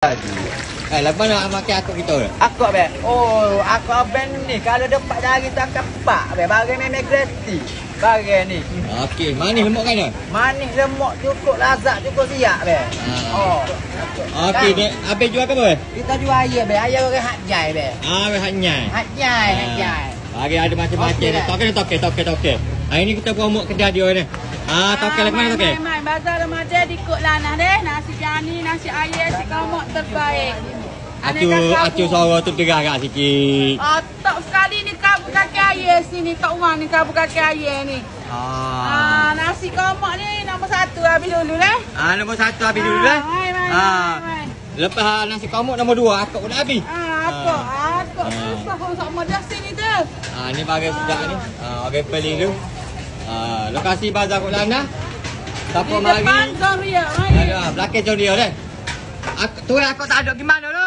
Lepas mana makan aku kita? Aku abang. Oh, aku abang ni kalau dapat dari takkan pak abang. Bagi memang gratis. Bagi ni. Okey, manis lemak kan? Manis lemak cukup lazat cukup siap abang. Oh. Okey, dek, habis jual apa? Kita jual air abang. Air orang hak jai abang. Hak nyai. Hak jai. Bagi ada macam-macam ni. Toke. Hari ni kita promote kedai dia ni. Toke lagi mana toke? Mai bazar Ramadan di Kok Lanah deh. Nasi jani, nasi ayam, nasi kamak terbaik. Acu suara tu teragak sikit. Tak sekali ni kabut kaki ayam sini. Tak orang ni kabut kaki ayam ni. Nasi kamak ni nombor 1 habis dulu lah. Nombor 1 habis dulu lah. Mai. Lepas nasi kamak nombor 2 akak pun dah habis. Akak susah sama dah sini tu. Ni bagai sedap ni. Bagai beli tu. Lokasi Bazar Kok Lanah. Siapa mari? Di depan Zoria. Belakang Zoria dah. Tu aku tak ada gimana tu?